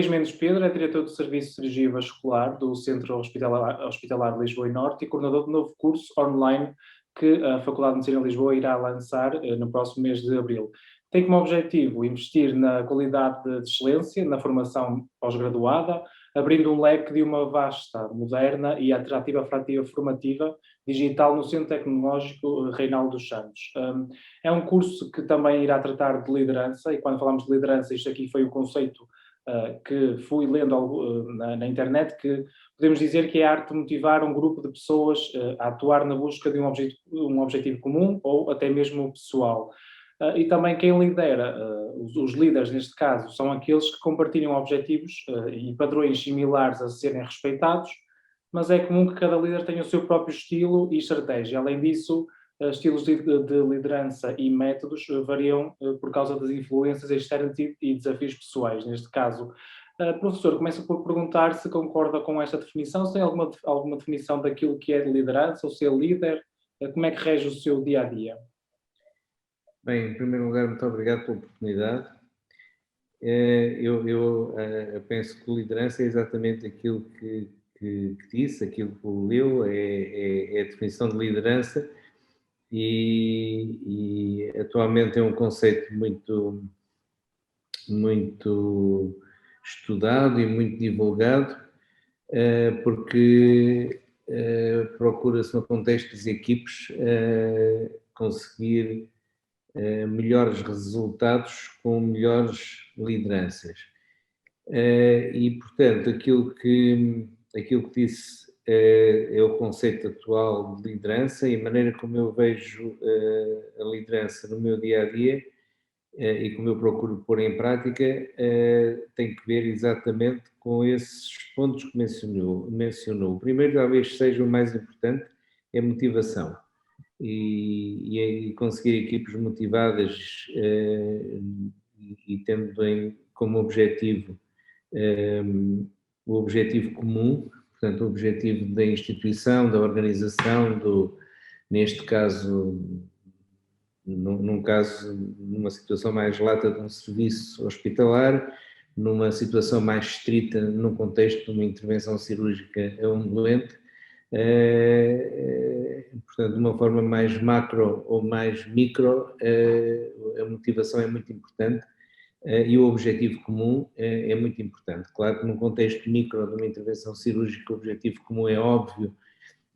Luís Mendes Pedro é diretor do Serviço de Cirurgia Vascular do Centro Hospitalar de Lisboa e Norte e coordenador do novo curso online que a Faculdade de Medicina de Lisboa irá lançar no próximo mês de abril. Tem como objetivo investir na qualidade de excelência, na formação pós-graduada, abrindo um leque de uma vasta, moderna e atrativa oferta formativa digital no Centro Tecnológico Reinaldo dos Santos. É um curso que também irá tratar de liderança, e quando falamos de liderança, isto aqui foi o conceito que fui lendo na internet, que podemos dizer que é a arte de motivar um grupo de pessoas a atuar na busca de um objetivo comum ou até mesmo pessoal. E também quem lidera, os líderes neste caso, são aqueles que compartilham objetivos e padrões similares a serem respeitados, mas é comum que cada líder tenha o seu próprio estilo e estratégia. Além disso, estilos de liderança e métodos variam por causa das influências externas e desafios pessoais. Neste caso, professor, começo por perguntar se concorda com esta definição, se tem alguma definição daquilo que é de liderança, ou ser líder, como é que rege o seu dia-a-dia? Bem, em primeiro lugar, muito obrigado pela oportunidade. Eu penso que liderança é exatamente aquilo que disse, aquilo que leu, é a definição de liderança e atualmente é um conceito muito estudado e muito divulgado, porque procura-se no contexto das equipes conseguir melhores resultados com melhores lideranças. E, portanto, aquilo que disse é o conceito atual de liderança e a maneira como eu vejo a liderança no meu dia-a-dia e como eu procuro pôr em prática tem que ver exatamente com esses pontos que mencionou. O primeiro, talvez seja o mais importante, é a motivação. E conseguir equipes motivadas e tendo como objetivo o objetivo comum, portanto, o objetivo da instituição, da organização, neste caso, numa situação mais lata de um serviço hospitalar, numa situação mais estrita, num contexto de uma intervenção cirúrgica a um doente, portanto, de uma forma mais macro ou mais micro, a motivação é muito importante e o objetivo comum é muito importante. Claro que num contexto micro de uma intervenção cirúrgica o objetivo comum é óbvio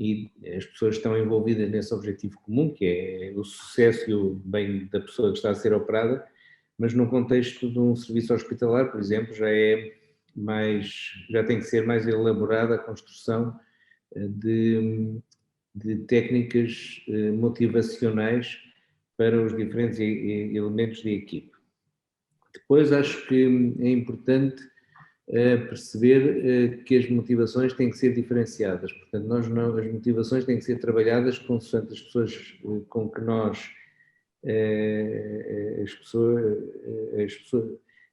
e as pessoas estão envolvidas nesse objetivo comum, que é o sucesso e o bem da pessoa que está a ser operada, mas num contexto de um serviço hospitalar, por exemplo, já tem que ser mais elaborada a construção de técnicas motivacionais para os diferentes elementos da equipe. Depois acho que é importante perceber que as motivações têm que ser diferenciadas, portanto as motivações têm que ser trabalhadas consoante as pessoas com que nós,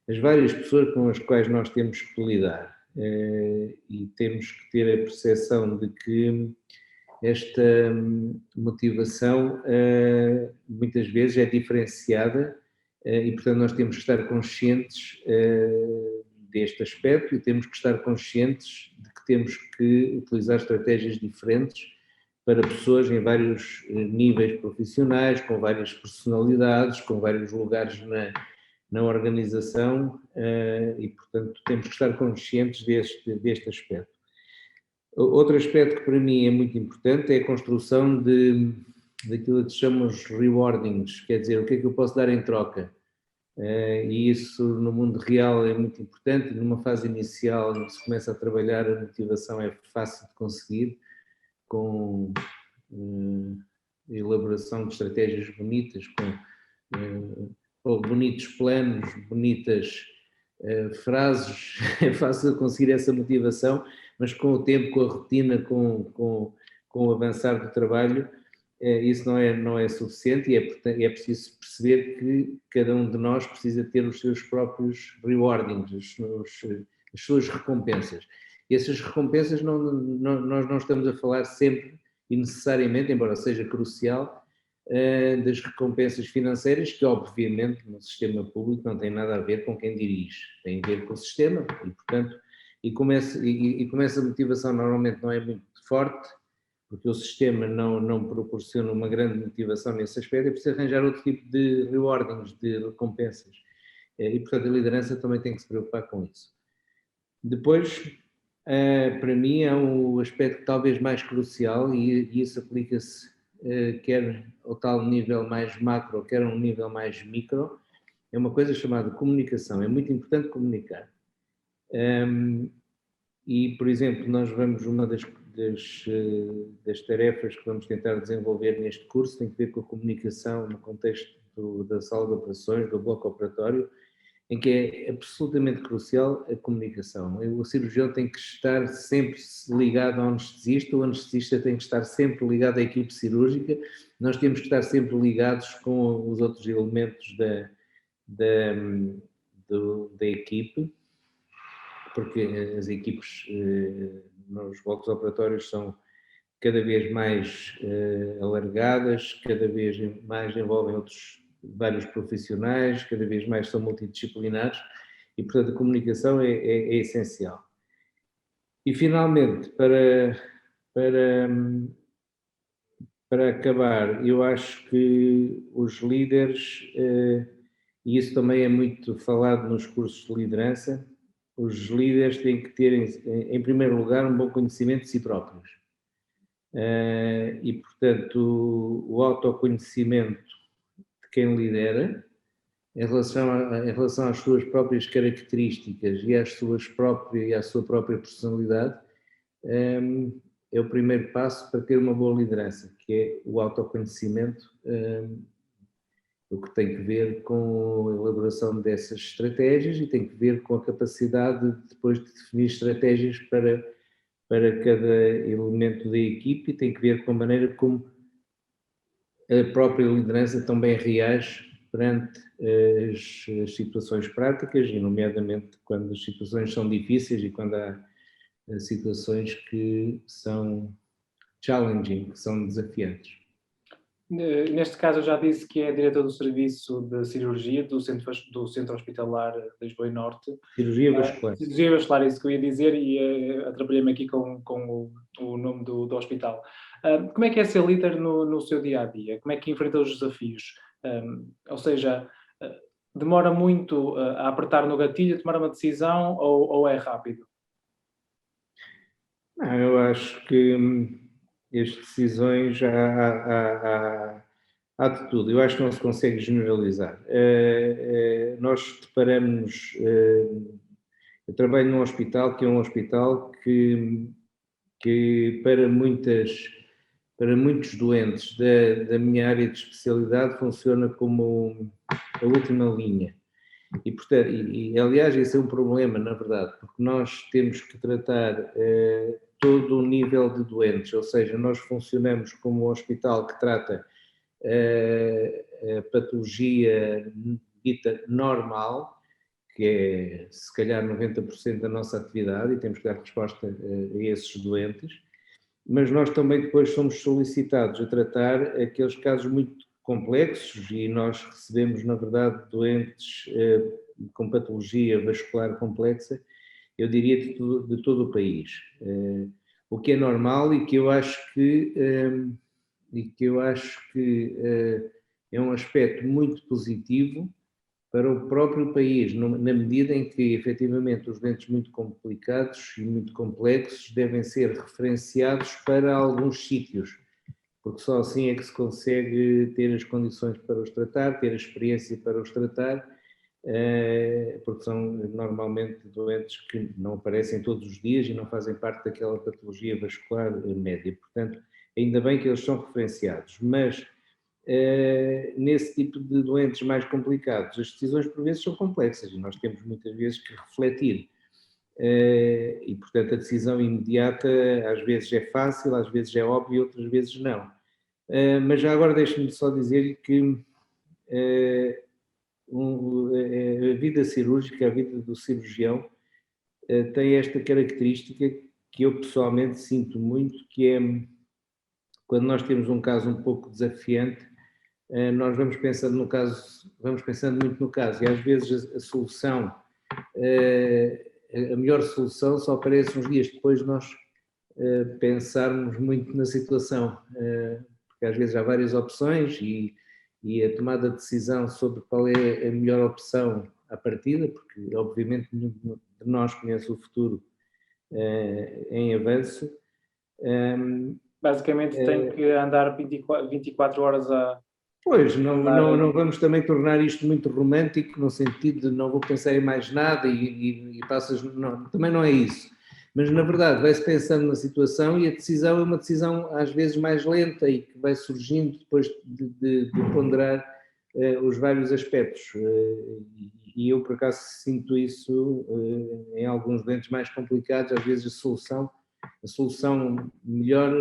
as várias pessoas com as quais nós temos que lidar e temos que ter a percepção de que esta motivação muitas vezes é diferenciada e, portanto, nós temos que estar conscientes deste aspecto e temos que estar conscientes de que temos que utilizar estratégias diferentes para pessoas em vários níveis profissionais, com várias personalidades, com vários lugares na organização e, portanto, temos que estar conscientes deste aspecto. Outro aspecto que para mim é muito importante é a construção daquilo que se chama os rewardings, quer dizer, o que é que eu posso dar em troca. E isso no mundo real é muito importante, numa fase inicial em que se começa a trabalhar a motivação é fácil de conseguir, com a elaboração de estratégias bonitas, com bonitos planos, bonitas frases, é fácil conseguir essa motivação, mas com o tempo, com a rotina, com o avançar do trabalho, isso não é suficiente e é preciso perceber que cada um de nós precisa ter os seus próprios rewardings, as suas recompensas. E essas recompensas nós não estamos a falar sempre e necessariamente, embora seja crucial, das recompensas financeiras, que obviamente no sistema público não tem nada a ver com quem dirige, tem a ver com o sistema e, portanto, como essa motivação normalmente não é muito forte, porque o sistema não proporciona uma grande motivação nesse aspecto, é preciso arranjar outro tipo de rewardings, de recompensas. E, portanto, a liderança também tem que se preocupar com isso. Depois, para mim, é um aspecto talvez mais crucial, e isso aplica-se quer ao tal nível mais macro, quer a um nível mais micro, é uma coisa chamada comunicação. É muito importante comunicar. E, por exemplo, nós vamos, uma das tarefas que vamos tentar desenvolver neste curso tem que ver com a comunicação no contexto da sala de operações, do bloco operatório, em que é absolutamente crucial a comunicação. O cirurgião tem que estar sempre ligado ao anestesista, o anestesista tem que estar sempre ligado à equipe cirúrgica, nós temos que estar sempre ligados com os outros elementos da equipe, porque as equipes nos blocos operatórios são cada vez mais alargadas, cada vez mais envolvem vários profissionais, cada vez mais são multidisciplinares e, portanto, a comunicação é essencial. E, finalmente, para acabar, eu acho que os líderes, e isso também é muito falado nos cursos de liderança, os líderes têm que ter, em primeiro lugar, um bom conhecimento de si próprios. E, portanto, o autoconhecimento de quem lidera, em relação às suas próprias características e à sua própria personalidade, é o primeiro passo para ter uma boa liderança, que é o autoconhecimento, o que tem que ver com a elaboração dessas estratégias e tem que ver com a capacidade depois de definir estratégias para cada elemento da equipe e tem que ver com a maneira como a própria liderança também reage perante as situações práticas e, nomeadamente, quando as situações são difíceis e quando há situações que são challenging, que são desafiantes. Neste caso, eu já disse que é diretor do Serviço de Cirurgia do Centro Hospitalar de Lisboa e Norte. Cirurgia vascular. Cirurgia vascular, é isso que eu ia dizer, e atrapalhei-me aqui com o nome do hospital. Como é que é ser líder no seu dia-a-dia? Como é que enfrenta os desafios? Ou seja, demora muito a apertar no gatilho, a tomar uma decisão, ou é rápido? Não, eu acho que as decisões há de tudo. Eu acho que não se consegue generalizar. Nós deparamos. Eu trabalho num hospital que é um hospital que para muitos doentes da minha área de especialidade funciona como a última linha. E, portanto, aliás, esse é um problema, na verdade, porque nós temos que tratar todo o nível de doentes, ou seja, nós funcionamos como um hospital que trata a patologia dita normal, que é se calhar 90% da nossa atividade, e temos que dar resposta a esses doentes, mas nós também depois somos solicitados a tratar aqueles casos muito complexos e nós recebemos, na verdade, doentes com patologia vascular complexa, eu diria de todo o país. O que é normal e que eu acho que é um aspecto muito positivo para o próprio país, na medida em que, efetivamente, os doentes muito complicados e muito complexos devem ser referenciados para alguns sítios, porque só assim é que se consegue ter as condições para os tratar, ter a experiência para os tratar, porque são normalmente doentes que não aparecem todos os dias e não fazem parte daquela patologia vascular média. Portanto, ainda bem que eles são referenciados, mas nesse tipo de doentes mais complicados, as decisões por vezes são complexas e nós temos muitas vezes que refletir. E, portanto, a decisão imediata às vezes é fácil, às vezes é óbvia, outras vezes não. Mas já agora deixe-me só dizer que a vida cirúrgica, a vida do cirurgião, tem esta característica que eu pessoalmente sinto muito, que é quando nós temos um caso um pouco desafiante, nós vamos pensando no caso, vamos pensando muito no caso, e às vezes a solução, a melhor solução só aparece uns dias depois de nós pensarmos muito na situação, porque às vezes há várias opções e a tomada de decisão sobre qual é a melhor opção à partida, porque obviamente nenhum de nós conhece o futuro em avanço. Basicamente tem que andar 24 horas a... Pois, não vamos também tornar isto muito romântico, no sentido de não vou pensar em mais nada e passas... Não, também não é isso. Mas, na verdade, vai-se pensando na situação e a decisão é uma decisão, às vezes, mais lenta e que vai surgindo depois de ponderar os vários aspectos. E eu, por acaso, sinto isso em alguns doentes mais complicados, às vezes a solução melhor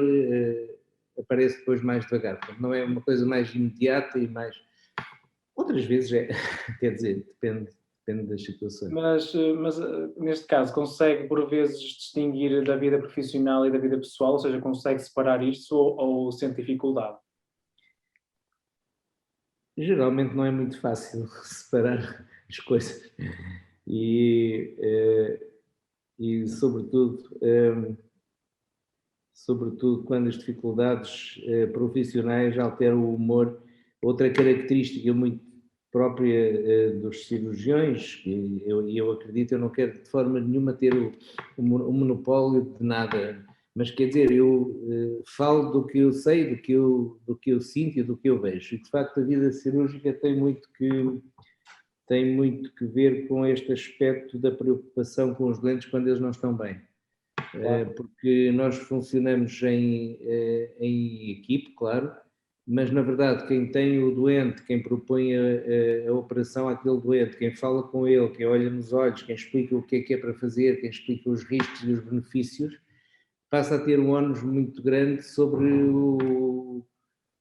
aparece depois mais devagar. Portanto, não é uma coisa mais imediata e mais... Outras vezes é, quer dizer, depende das situações. Mas neste caso, consegue por vezes distinguir da vida profissional e da vida pessoal, ou seja, consegue separar isto ou sente dificuldade? Geralmente não é muito fácil separar as coisas e sobretudo quando as dificuldades profissionais alteram o humor. Outra característica muito própria dos cirurgiões, e eu acredito, eu não quero de forma nenhuma ter o monopólio de nada, mas quer dizer, eu falo do que eu sei, do que eu sinto e do que eu vejo. E de facto a vida cirúrgica tem muito que ver com este aspecto da preocupação com os doentes quando eles não estão bem. Claro. Porque nós funcionamos em equipe, claro, mas na verdade quem tem o doente, quem propõe a operação àquele doente, quem fala com ele, quem olha nos olhos, quem explica o que é para fazer, quem explica os riscos e os benefícios, passa a ter um ónus muito grande sobre o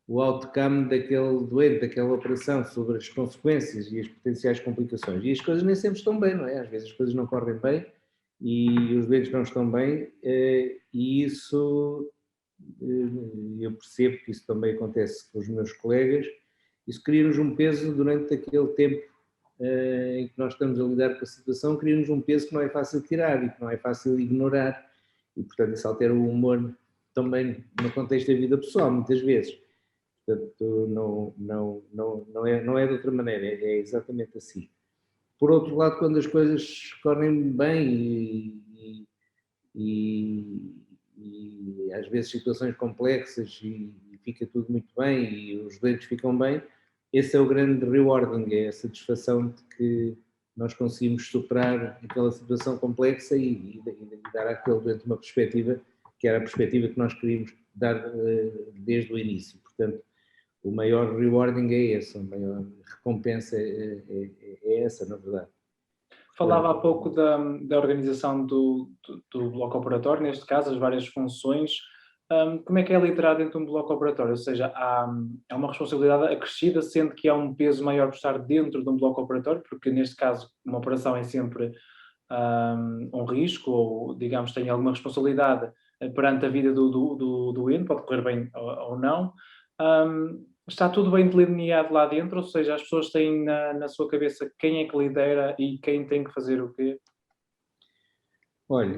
outcome daquele doente, daquela operação, sobre as consequências e as potenciais complicações. E as coisas nem sempre estão bem, não é? Às vezes as coisas não correm bem e os doentes não estão bem, e isso eu percebo que isso também acontece com os meus colegas. Isso cria-nos um peso durante aquele tempo em que nós estamos a lidar com a situação, cria-nos um peso que não é fácil de tirar e que não é fácil de ignorar, e portanto isso altera o humor também no contexto da vida pessoal, muitas vezes. Portanto, não é de outra maneira, é exatamente assim. Por outro lado, quando as coisas correm bem e às vezes situações complexas e fica tudo muito bem e os doentes ficam bem, esse é o grande rewarding, é a satisfação de que nós conseguimos superar aquela situação complexa e dar àquele doente uma perspectiva que era a perspectiva que nós queríamos dar desde o início. Portanto, o maior rewarding é esse, a maior recompensa é essa, na verdade. Falava há pouco da organização do bloco operatório, neste caso, as várias funções. Como é que é liderar dentro de um bloco operatório? Ou seja, há uma responsabilidade acrescida, sendo que há um peso maior por estar dentro de um bloco operatório, porque neste caso uma operação é sempre um risco, ou digamos tem alguma responsabilidade perante a vida do doente, pode correr bem ou não. Está tudo bem delineado lá dentro, ou seja, as pessoas têm na sua cabeça quem é que lidera e quem tem que fazer o quê? Olha,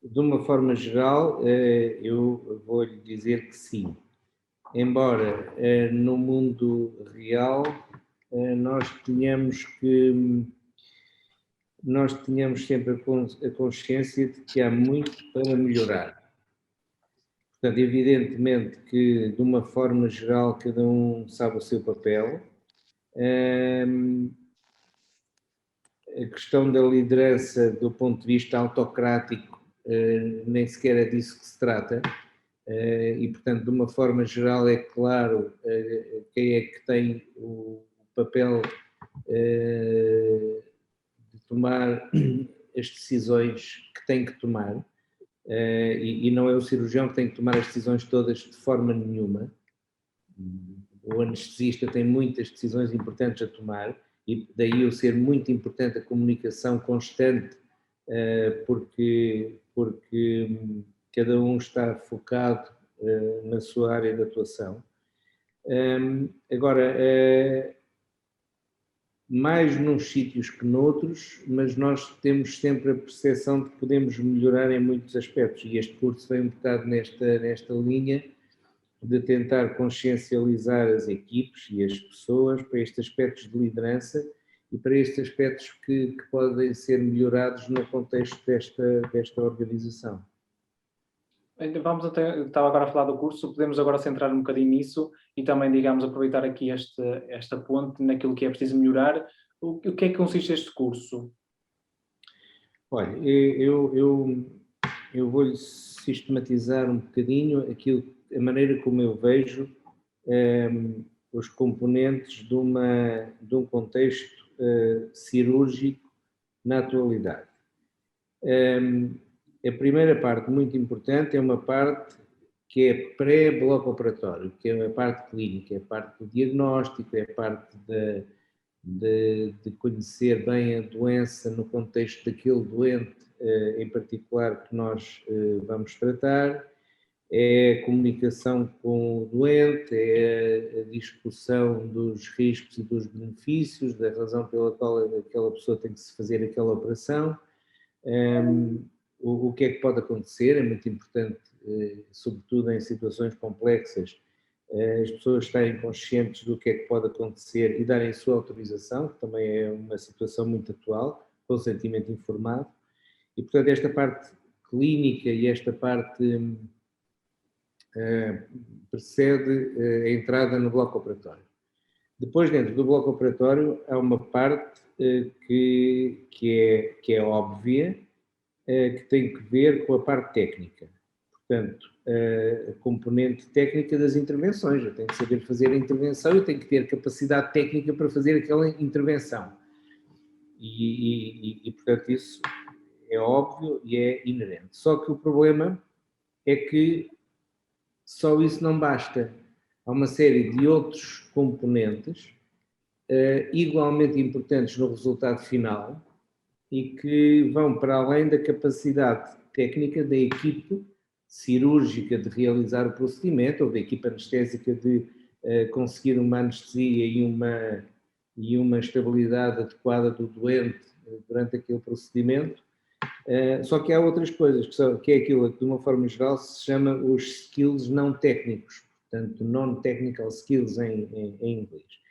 de uma forma geral, eu vou-lhe dizer que sim. Embora no mundo real nós tenhamos sempre a consciência de que há muito para melhorar. Portanto, evidentemente que, de uma forma geral, cada um sabe o seu papel. A questão da liderança, do ponto de vista autocrático, nem sequer é disso que se trata. E, portanto, de uma forma geral, é claro quem é que tem o papel de tomar as decisões que tem que tomar. E não é o cirurgião que tem que tomar as decisões todas de forma nenhuma. O anestesista tem muitas decisões importantes a tomar e daí o ser muito importante a comunicação constante, porque cada um está focado na sua área de atuação. Agora, mais nos sítios que noutros, mas nós temos sempre a percepção de que podemos melhorar em muitos aspectos, e este curso vem um bocado nesta linha de tentar consciencializar as equipes e as pessoas para estes aspectos de liderança e para estes aspectos que podem ser melhorados no contexto desta organização. Vamos estava agora a falar do curso, podemos agora centrar um bocadinho nisso e também, digamos, aproveitar aqui esta ponte naquilo que é preciso melhorar. O que é que consiste este curso? Olha, eu vou-lhe sistematizar um bocadinho a maneira como eu vejo os componentes de um contexto cirúrgico na atualidade. A primeira parte, muito importante, é uma parte que é pré-bloco operatório, que é a parte clínica, é a parte do diagnóstico, é a parte de conhecer bem a doença no contexto daquele doente em particular que nós vamos tratar, é a comunicação com o doente, é a discussão dos riscos e dos benefícios, da razão pela qual aquela pessoa tem que se fazer aquela operação. O que é que pode acontecer, é muito importante, sobretudo em situações complexas, as pessoas estarem conscientes do que é que pode acontecer e darem a sua autorização, que também é uma situação muito atual, consentimento informado, e portanto esta parte clínica e esta parte precede a entrada no bloco operatório. Depois, dentro do bloco operatório, há uma parte que é óbvia, que tem que ver com a parte técnica. Portanto, a componente técnica das intervenções. Eu tenho que saber fazer a intervenção, eu tenho que ter capacidade técnica para fazer aquela intervenção. E portanto, isso é óbvio e é inerente. Só que o problema é que só isso não basta. Há uma série de outros componentes igualmente importantes no resultado final e que vão para além da capacidade técnica da equipe cirúrgica de realizar o procedimento ou da equipe anestésica de conseguir uma anestesia e uma estabilidade adequada do doente durante aquele procedimento. Só que há outras coisas, que é aquilo que de uma forma geral se chama os skills não técnicos, portanto non-technical skills em inglês.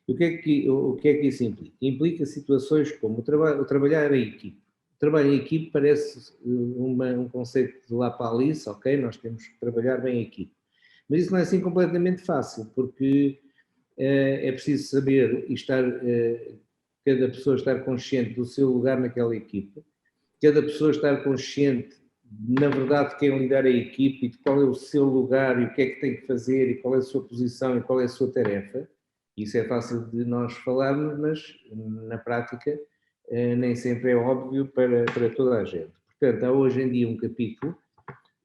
E o que é que isso implica? Implica situações como o trabalhar em equipe. O trabalho em equipe parece um conceito de lá para Alice, ok, nós temos que trabalhar bem em equipe. Mas isso não é assim completamente fácil, porque é preciso saber e cada pessoa estar consciente do seu lugar naquela equipe, cada pessoa estar consciente, na verdade, de quem liderar a equipe e de qual é o seu lugar e o que é que tem que fazer e qual é a sua posição e qual é a sua tarefa. Isso é fácil de nós falarmos, mas na prática nem sempre é óbvio para toda a gente. Portanto, há hoje em dia um capítulo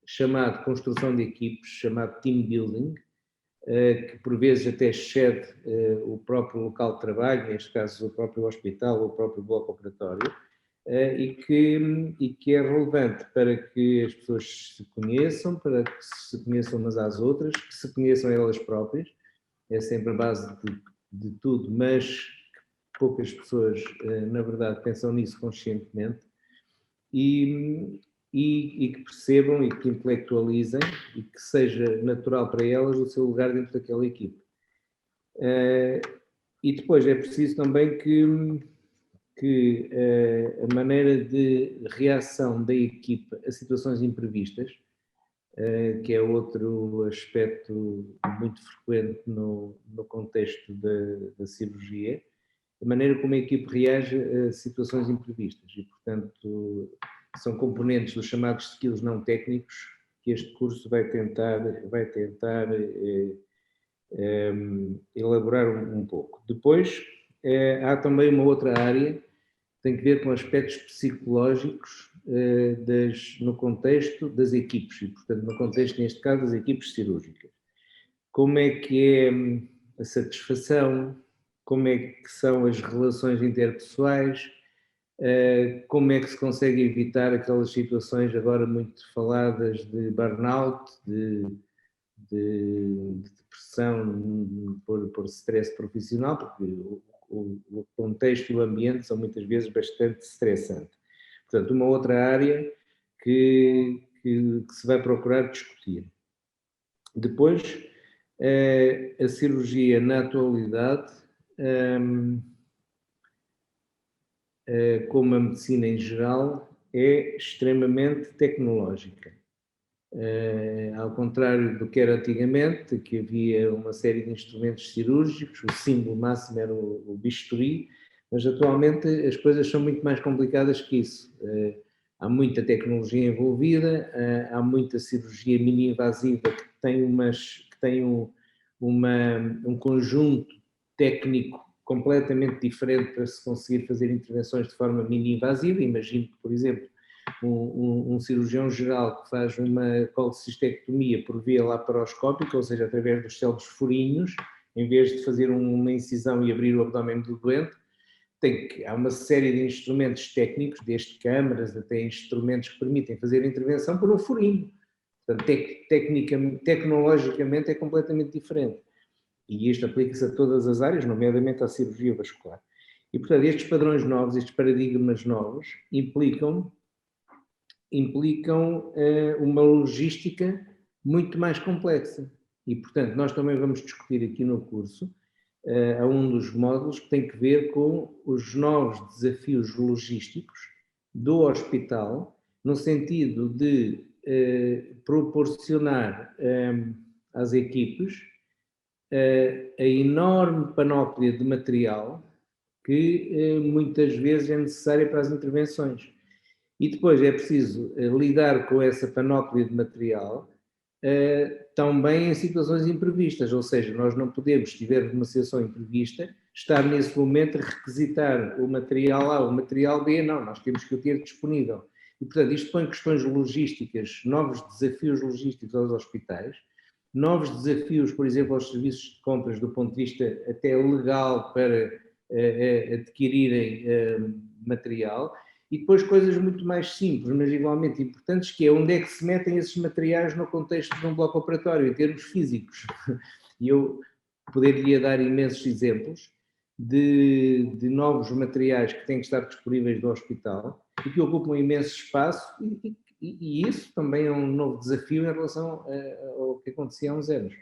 chamado Construção de Equipes, chamado Team Building, que por vezes até excede o próprio local de trabalho, neste caso o próprio hospital ou o próprio bloco operatório, e que é relevante para que as pessoas se conheçam, para que se conheçam umas às outras, que se conheçam elas próprias. É sempre a base de tudo, mas poucas pessoas, na verdade, pensam nisso conscientemente e que percebam e que intelectualizem e que seja natural para elas o seu lugar dentro daquela equipe. E depois é preciso também que a maneira de reação da equipe a situações imprevistas, que é outro aspecto muito frequente no contexto da cirurgia, a maneira como a equipe reage a situações imprevistas e, portanto, são componentes dos chamados skills não técnicos que este curso vai tentar elaborar um pouco. Depois, há também uma outra área que tem que ver com aspectos psicológicos no contexto das equipes e, portanto, no contexto, neste caso, das equipes cirúrgicas. Como é que é a satisfação, como é que são as relações interpessoais, como é que se consegue evitar aquelas situações agora muito faladas de burnout, de depressão por stress profissional, porque o contexto e o ambiente são muitas vezes bastante estressantes. Portanto, uma outra área que se vai procurar discutir. Depois, a cirurgia na atualidade, como a medicina em geral, é extremamente tecnológica. Ao contrário do que era antigamente, que havia uma série de instrumentos cirúrgicos, o símbolo máximo era o bisturi, mas atualmente as coisas são muito mais complicadas que isso. Há muita tecnologia envolvida, há muita cirurgia mini-invasiva que tem, um conjunto técnico completamente diferente para se conseguir fazer intervenções de forma mini-invasiva. Imagino que, por exemplo, um cirurgião geral que faz uma colecistectomia por via laparoscópica, ou seja, através dos céus furinhos, em vez de fazer uma incisão e abrir o abdômen do doente, há uma série de instrumentos técnicos, desde câmaras até instrumentos que permitem fazer a intervenção por um furinho. Portanto, tecnologicamente é completamente diferente. E isto aplica-se a todas as áreas, nomeadamente à cirurgia vascular. E, portanto, estes padrões novos, estes paradigmas novos, implicam uma logística muito mais complexa. E, portanto, nós também vamos discutir aqui no curso a um dos módulos que tem que ver com os novos desafios logísticos do hospital, no sentido de proporcionar às equipes a enorme panóplia de material que muitas vezes é necessária para as intervenções. E depois é preciso lidar com essa panóplia de material também em situações imprevistas, ou seja, nós não podemos, se tivermos uma situação imprevista, estar nesse momento a requisitar o material A, o material B, não, nós temos que o ter disponível. E, portanto, isto põe questões logísticas, novos desafios logísticos aos hospitais, novos desafios, por exemplo, aos serviços de compras do ponto de vista até legal para adquirirem material, e depois coisas muito mais simples, mas igualmente importantes, que é onde é que se metem esses materiais no contexto de um bloco operatório, em termos físicos. E eu poderia dar imensos exemplos de novos materiais que têm que estar disponíveis no hospital e que ocupam imenso espaço, e isso também é um novo desafio em relação ao que acontecia há uns anos.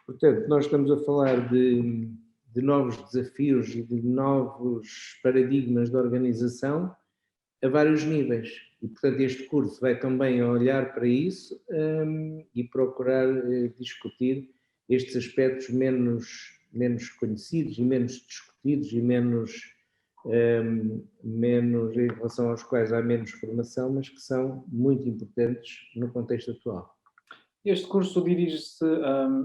Portanto, nós estamos a falar de novos desafios e de novos paradigmas de organização a vários níveis. E, portanto, este curso vai também olhar para isso e procurar discutir estes aspectos menos conhecidos e menos discutidos e menos em relação aos quais há menos formação, mas que são muito importantes no contexto atual. Este curso dirige-se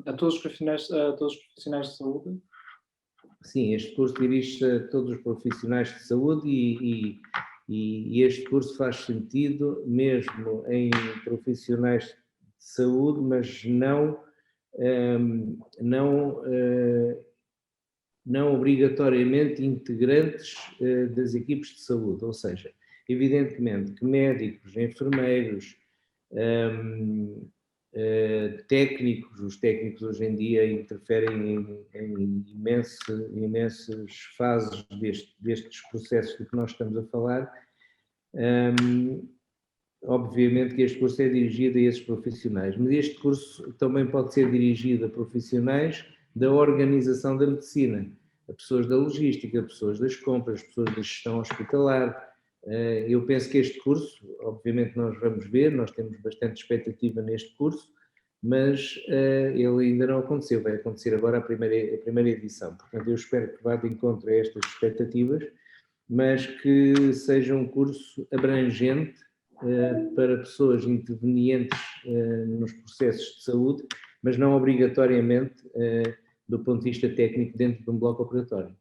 a todos os profissionais de saúde? Sim, este curso dirige-se a todos os profissionais de saúde e este curso faz sentido mesmo em profissionais de saúde, mas não obrigatoriamente integrantes das equipes de saúde, ou seja, evidentemente que médicos, enfermeiros, técnicos, os técnicos hoje em dia interferem em imensas fases destes processos de que nós estamos a falar. Obviamente que este curso é dirigido a esses profissionais, mas este curso também pode ser dirigido a profissionais da organização da medicina, a pessoas da logística, a pessoas das compras, pessoas da gestão hospitalar. Eu penso que este curso, obviamente nós vamos ver, nós temos bastante expectativa neste curso, mas ele ainda não aconteceu, vai acontecer agora a primeira edição. Portanto, eu espero que vá de encontro a estas expectativas, mas que seja um curso abrangente para pessoas intervenientes nos processos de saúde, mas não obrigatoriamente do ponto de vista técnico dentro de um bloco operatório.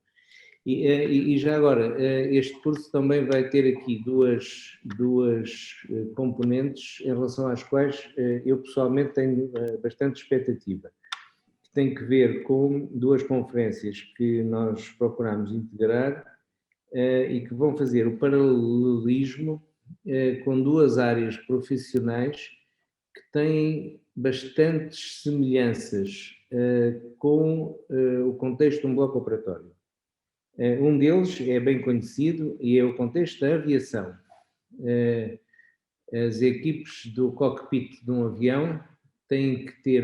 E já agora, este curso também vai ter aqui duas componentes em relação às quais eu pessoalmente tenho bastante expectativa, que tem que ver com duas conferências que nós procuramos integrar e que vão fazer o paralelismo com duas áreas profissionais que têm bastantes semelhanças com o contexto de um bloco operatório. Um deles é bem conhecido e é o contexto da aviação. As equipes do cockpit de um avião têm que ter,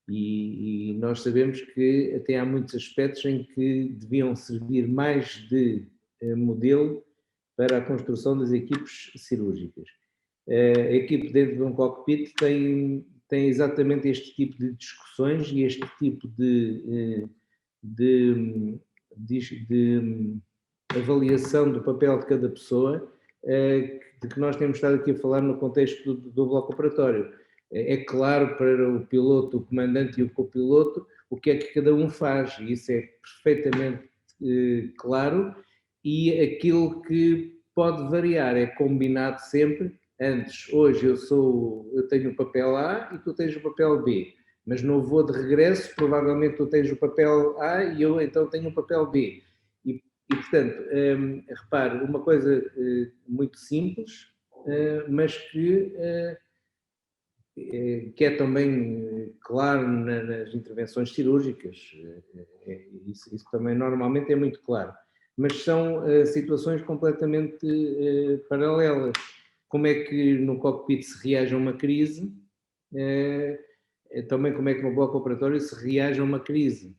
e nós sabemos que até há muitos aspectos em que deviam servir mais de modelo para a construção das equipes cirúrgicas. A equipe dentro de um cockpit tem exatamente este tipo de discussões e este tipo de avaliação do papel de cada pessoa, de que nós temos estado aqui a falar no contexto do bloco operatório. É claro para o piloto, o comandante e o copiloto o que é que cada um faz, e isso é perfeitamente claro, e aquilo que pode variar é combinado sempre. Antes, hoje eu tenho o papel A e tu tens o papel B, mas no voo de regresso provavelmente tu tens o papel A e eu então tenho o papel B. E portanto, repare, uma coisa muito simples, mas que é também claro nas intervenções cirúrgicas, isso também normalmente é muito claro, mas são situações completamente paralelas. Como é que no cockpit se reage a uma crise, também como é que no bloco operatório se reage a uma crise.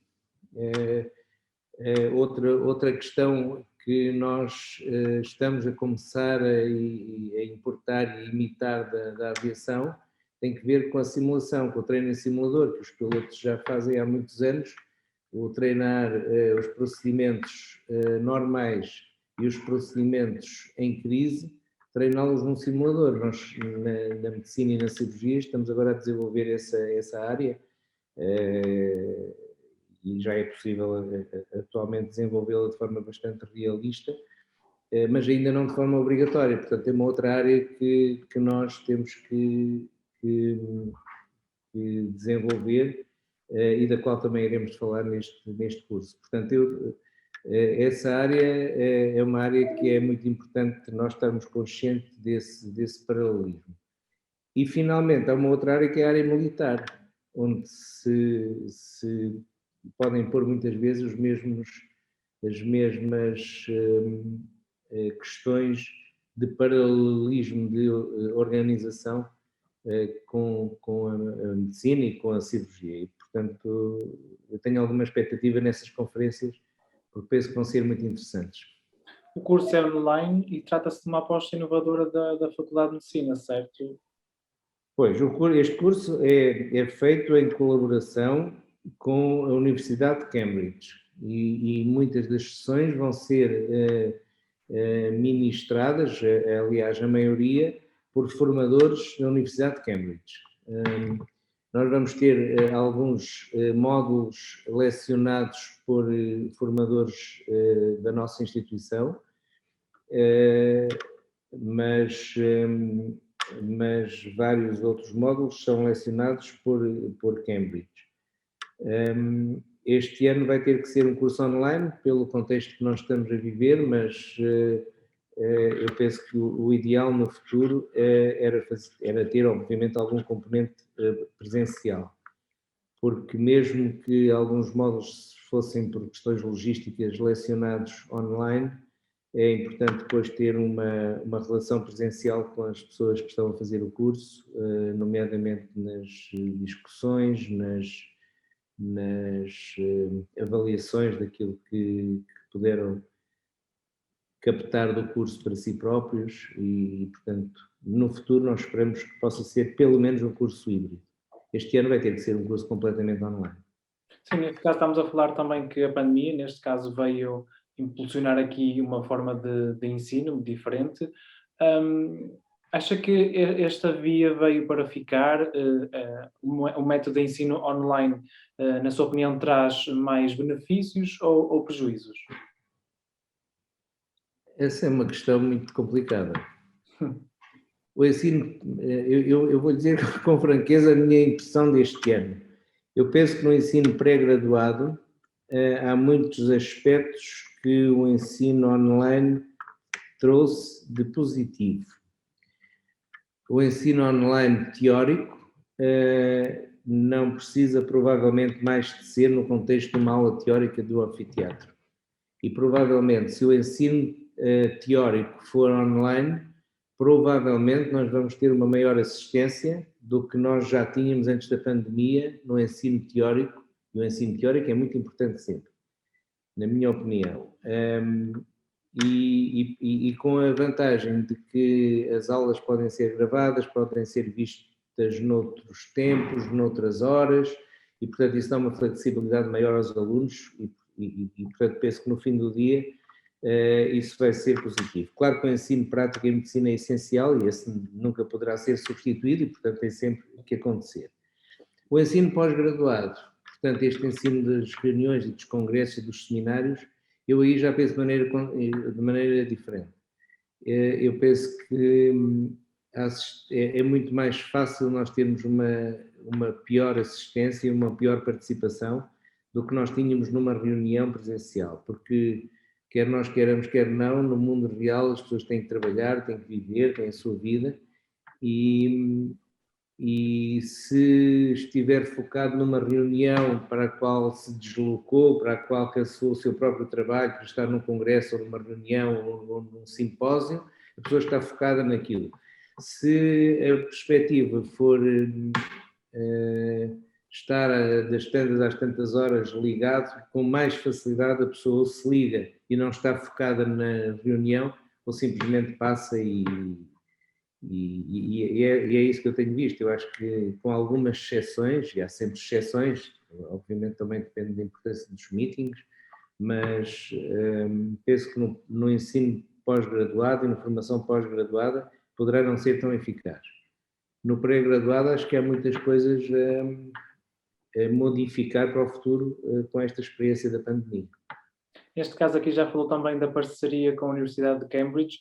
Outra questão que nós estamos a começar a importar e imitar da aviação tem que ver com a simulação, com o treino em simulador, que os pilotos já fazem há muitos anos, o treinar os procedimentos normais e os procedimentos em crise, treiná-los num simulador. Nós, na medicina e na cirurgia, estamos agora a desenvolver essa área, e já é possível atualmente desenvolvê-la de forma bastante realista, mas ainda não de forma obrigatória. Portanto, é uma outra área que nós temos que desenvolver e da qual também iremos falar neste curso. Portanto, essa área é uma área que é muito importante nós estarmos conscientes desse paralelismo. E, finalmente, há uma outra área que é a área militar, onde se podem pôr muitas vezes as mesmas questões de paralelismo de organização com a medicina e com a cirurgia. E, portanto, eu tenho alguma expectativa nessas conferências, porque penso que vão ser muito interessantes. O curso é online e trata-se de uma aposta inovadora da Faculdade de Medicina, certo? Pois, este curso é feito em colaboração com a Universidade de Cambridge e muitas das sessões vão ser ministradas, aliás, a maioria, por formadores da Universidade de Cambridge. Nós vamos ter alguns módulos lecionados por formadores da nossa instituição, mas vários outros módulos são lecionados por Cambridge. Este ano vai ter que ser um curso online, pelo contexto que nós estamos a viver, mas eu penso que o ideal no futuro era ter, obviamente, algum componente presencial, porque mesmo que alguns módulos fossem por questões logísticas lecionados online, é importante depois ter uma relação presencial com as pessoas que estão a fazer o curso, nomeadamente nas discussões, nas avaliações daquilo que puderam captar do curso para si próprios e, portanto, no futuro nós esperamos que possa ser pelo menos um curso híbrido. Este ano vai ter que ser um curso completamente online. Sim, neste caso estamos a falar também que a pandemia, neste caso, veio impulsionar aqui uma forma de ensino diferente. Acha que esta via veio para ficar? O método de ensino online, na sua opinião, traz mais benefícios ou prejuízos? Essa é uma questão muito complicada. O ensino, eu vou dizer com franqueza a minha impressão deste ano. Eu penso que no ensino há muitos aspectos que o ensino online trouxe de positivo? O ensino online teórico não precisa provavelmente mais de ser no contexto de uma aula teórica do anfiteatro. E provavelmente, se o ensino teórico for online, provavelmente nós vamos ter uma maior assistência do que nós já tínhamos antes da pandemia no ensino teórico. E o ensino teórico é muito importante sempre, na minha opinião. E com a vantagem de que as aulas podem ser gravadas, podem ser vistas noutros tempos, noutras horas, e portanto isso dá uma flexibilidade maior aos alunos e portanto penso que no fim do dia isso vai ser positivo. Claro que o ensino prático em medicina é essencial e esse nunca poderá ser substituído e portanto tem sempre que acontecer. O ensino pós-graduado, portanto este ensino das reuniões e dos congressos e dos seminários, eu aí já penso de maneira diferente. Eu penso que é muito mais fácil nós termos uma pior assistência, uma pior participação do que nós tínhamos numa reunião presencial, porque quer nós queiramos, quer não, no mundo real as pessoas têm que trabalhar, têm que viver, têm a sua vida e se estiver focado numa reunião para a qual se deslocou, para a qual cansou o seu próprio trabalho, para estar num congresso ou numa reunião ou num simpósio, a pessoa está focada naquilo. Se a perspectiva for estar das tantas às tantas horas ligado, com mais facilidade a pessoa se liga e não está focada na reunião ou simplesmente passa e é isso que eu tenho visto. Eu acho que com algumas exceções, e há sempre exceções, obviamente também depende da importância dos meetings, mas penso que no ensino pós-graduado e na formação pós-graduada poderá não ser tão eficaz. No pré-graduado acho que há muitas coisas a modificar para o futuro com esta experiência da pandemia. Neste caso aqui já falou também da parceria com a Universidade de Cambridge.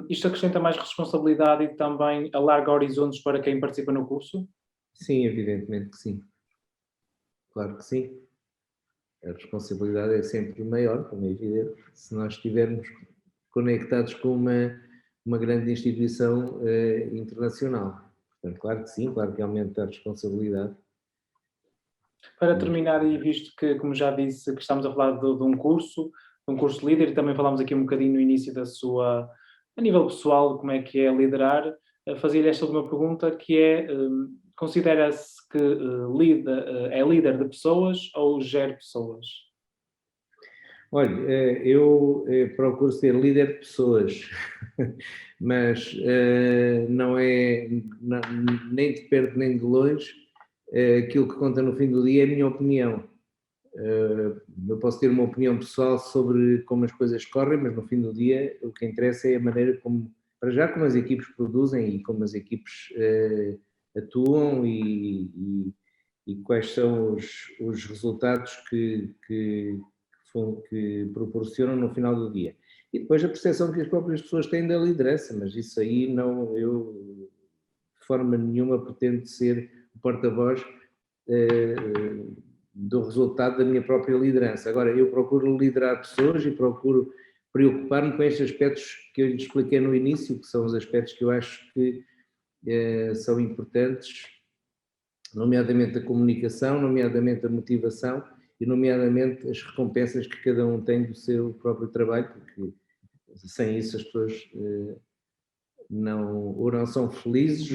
Isto acrescenta mais responsabilidade e também alarga horizontes para quem participa no curso? Sim, evidentemente que sim. Claro que sim. A responsabilidade é sempre maior, como é evidente, se nós estivermos conectados com uma grande instituição internacional. Portanto, claro que sim, claro que aumenta a responsabilidade. Para terminar, e visto que, como já disse, que estamos a falar de um curso líder, e também falámos aqui um bocadinho no início da sua, a nível pessoal, como é que é liderar, fazia-lhe esta última pergunta, que é, considera-se que é líder de pessoas ou gera pessoas? Olha, eu procuro ser líder de pessoas, mas não é nem de perto nem de longe. Aquilo que conta no fim do dia é a minha opinião. Eu posso ter uma opinião pessoal sobre como as coisas correm, mas no fim do dia o que interessa é a maneira como, para já, como as equipes produzem e como as equipes atuam e quais são os resultados que proporcionam no final do dia. E depois a percepção que as próprias pessoas têm da liderança, mas isso aí eu de forma nenhuma pretendo ser o porta-voz do resultado da minha própria liderança. Agora, eu procuro liderar pessoas e procuro preocupar-me com estes aspectos que eu lhe expliquei no início, que são os aspectos que eu acho que são importantes, nomeadamente a comunicação, nomeadamente a motivação e nomeadamente as recompensas que cada um tem do seu próprio trabalho, porque sem isso as pessoas ou não são felizes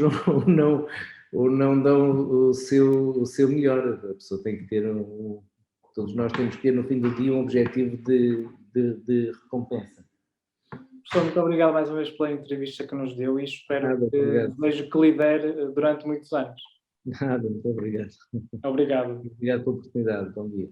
ou não dão o seu melhor. A pessoa tem que ter todos nós temos que ter no fim do dia um objetivo de recompensa. Professor, muito obrigado mais uma vez pela entrevista que nos deu e espero vejo que lidere durante muitos anos. Nada, muito obrigado. Obrigado. Obrigado pela oportunidade, bom dia.